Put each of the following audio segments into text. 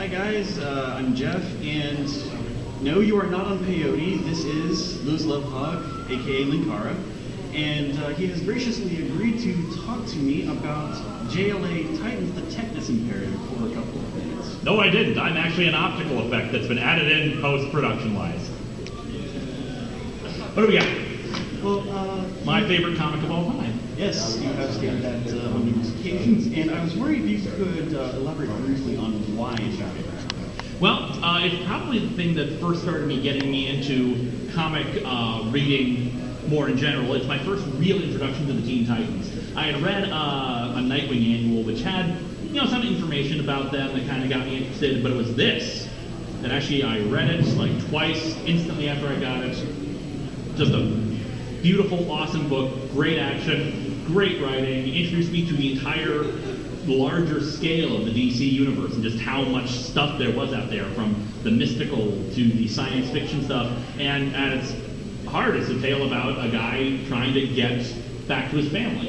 Hi guys, I'm Jeff, and no, you are not on peyote. This is Lovhaug, aka Linkara, and he has graciously agreed to talk to me about JLA Titans, the Technis Imperative, for a couple of minutes. No, I didn't. I'm actually an optical effect that's been added in post-production wise. What do we got? Well, my favorite comic of all time. Yes, you have stated that on numerous occasions, and I was worried if you could elaborate briefly on why it's your favorite. Well, it's probably the thing that first started me getting me into comic reading more in general. It's my first real introduction to the Teen Titans. I had read a Nightwing annual, which had some information about them that kind of got me interested, but it was this. And actually, I read it like twice instantly after I got it. Just a beautiful, awesome book, great action, great writing, introduced me to the entire larger scale of the DC universe and just how much stuff there was out there, from the mystical to the science fiction stuff. And at its heart, it's a tale about a guy trying to get back to his family.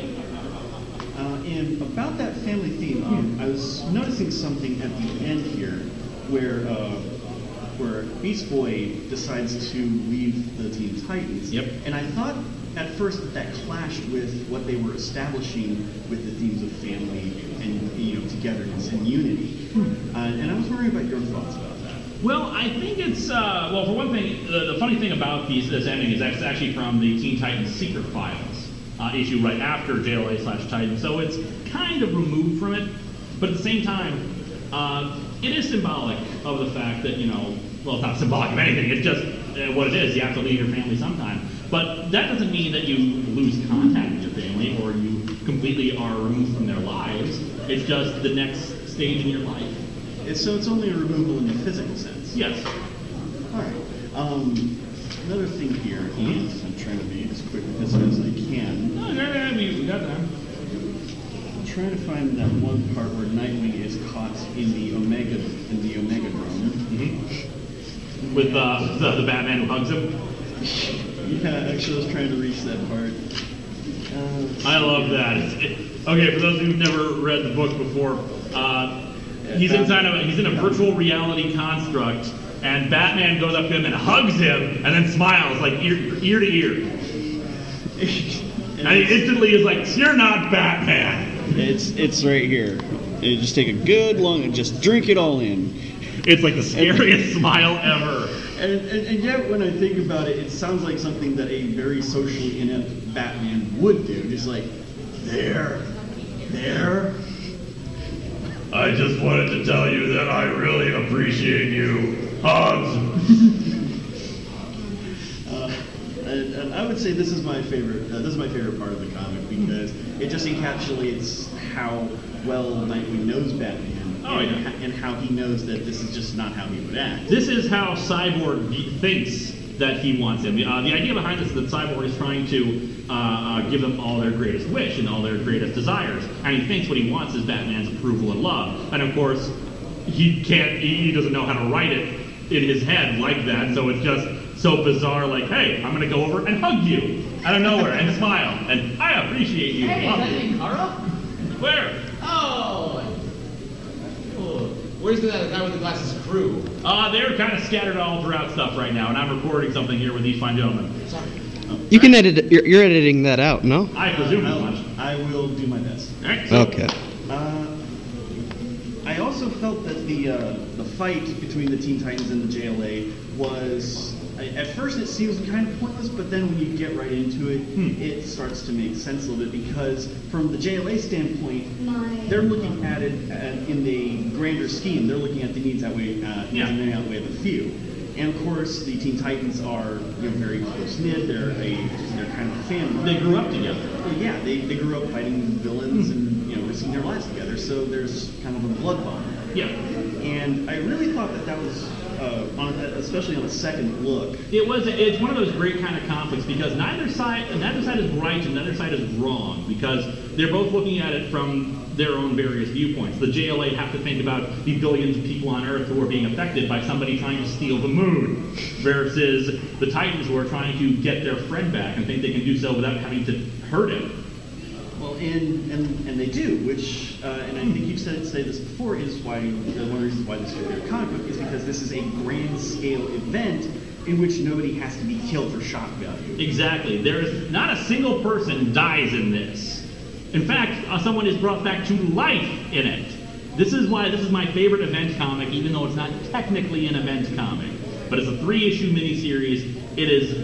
And about that family theme, I was noticing something at the end here where Beast Boy decides to leave the Teen Titans. Yep. And I thought at first that clashed with what they were establishing with the themes of family and togetherness and unity. And I was wondering about your thoughts about that. Well, I think it's well, for one thing, the funny thing about this ending is that's actually from the Teen Titans Secret Files issue right after JLA/Titans, so it's kind of removed from it. But at the same time, it is symbolic of the fact that, well, it's not symbolic of anything, it's just what it is. You have to leave your family sometime. But that doesn't mean that you lose contact with your family or you completely are removed from their lives. It's just the next stage in your life. So it's only a removal in the physical sense? Yes. All right. Another thing here, and I'm trying to be as quick with this as I can. No, we got time. I'm trying to find that one part where Nightwing is caught in the Omega Drome. Mm-hmm. With the Batman who hugs him. Yeah, actually, I was trying to reach that part. I love that. Okay, for those who've never read the book before, he's in a virtual reality construct, and Batman goes up to him and hugs him, and then smiles like ear to ear. And he instantly is like, "You're not Batman." It's right here. You just take a good long and just drink it all in. It's like the scariest smile ever. And yet, when I think about it, it sounds like something that a very socially inept Batman would do. Just like, there. I just wanted to tell you that I really appreciate you. Hugs. And I would say this is my favorite. This is my favorite part of the comic because it just encapsulates how well Nightwing knows Batman. And how he knows that this is just not how he would act. This is how Cyborg thinks that he wants him. The idea behind this is that Cyborg is trying to give them all their greatest wish and all their greatest desires. And he thinks what he wants is Batman's approval and love. And of course, he doesn't know how to write it in his head like that, so it's just so bizarre, like, hey, I'm gonna go over and hug you out of nowhere and smile. And I appreciate you. Hey, is that Linkara? Where? Oh! Where's the guy with the glasses crew? They're kind of scattered all throughout stuff right now, and I'm recording something here with these fine gentlemen. Sorry. You can edit it. You're editing that out, no? I presume as much. I will do my best. All right, so, Okay. I also felt that the fight between the Teen Titans and the JLA was, at first it seems kind of pointless, but then when you get right into it, it starts to make sense a little bit because from the JLA standpoint, they're looking at it in the grander scheme. They're looking at the needs outweigh the few. And of course, the Teen Titans are very close knit. They're kind of a family. They grew up together. Well, yeah, they grew up fighting villains and risking their lives together. So there's kind of a blood bond. Yeah. And I really thought that was, especially on a second look. It's one of those great kind of conflicts because neither side is right and neither side is wrong because they're both looking at it from their own various viewpoints. The JLA have to think about the billions of people on Earth who are being affected by somebody trying to steal the moon, versus the Titans who are trying to get their friend back and think they can do so without having to hurt him. Well, Well, and they do, which, and I think you've said this before, is why one of the reasons why this is your favorite comic book is because this is a grand scale event in which nobody has to be killed for shock value. Exactly. There is not a single person dies in this. In fact, someone is brought back to life in it. This is why this is my favorite event comic, even though it's not technically an event comic. But it's a 3-issue miniseries. It is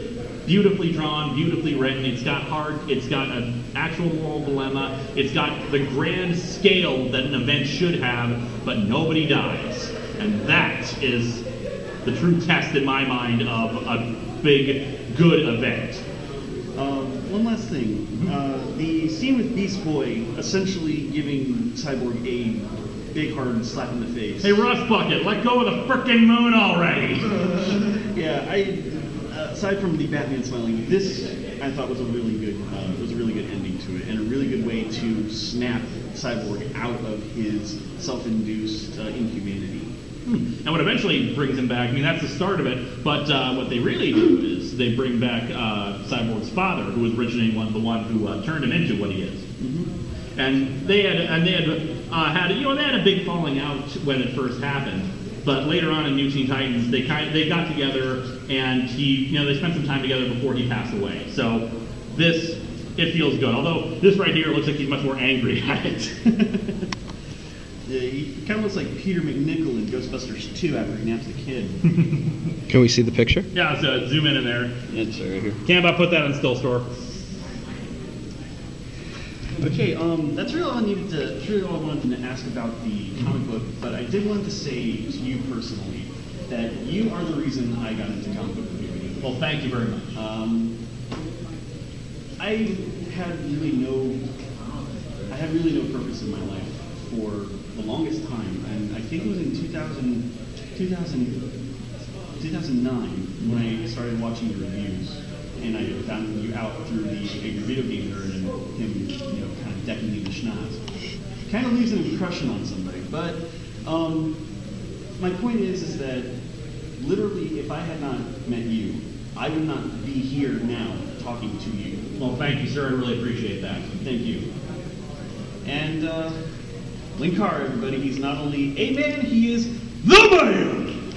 beautifully drawn, beautifully written. It's got an actual moral dilemma. It's got the grand scale that an event should have, but nobody dies. And that is the true test in my mind of a big, good event. One last thing. The scene with Beast Boy essentially giving Cyborg a big hard slap in the face. Hey, Rust Bucket, let go of the frickin' moon already! Yeah, aside from the Batman smiling, this I thought was a really good ending to it, and a really good way to snap Cyborg out of his self-induced inhumanity. And what eventually brings him back, I mean, that's the start of it, but what they really do is they bring back Cyborg's father, who was originally the one who turned him into what he is. Mm-hmm. And they had a big falling out when it first happened. But later on in New Teen Titans, they got together, and they spent some time together before he passed away. So it feels good. Although this right here looks like he's much more angry at it. Yeah, he kind of looks like Peter McNichol in Ghostbusters 2 after he naps the kid. Can we see the picture? Yeah, so zoom in there. Yeah, it's right here. Can't about put that in still store. Okay, that's really all I needed to. That's really all I wanted to ask about the comic book. But I did want to say to you personally that you are the reason I got into comic book reviewing. Well, thank you very much. I had really no purpose in my life for the longest time, and I think it was in 2009 when I started watching the reviews, and I found you out through a video game nerd and him, kind of decking you the schnoz. Kind of leaves an impression on somebody, but my point is that literally, if I had not met you, I would not be here now talking to you. Well, thank you, sir. I really appreciate that. Thank you. And Linkara, everybody, he's not only a man, he is the man!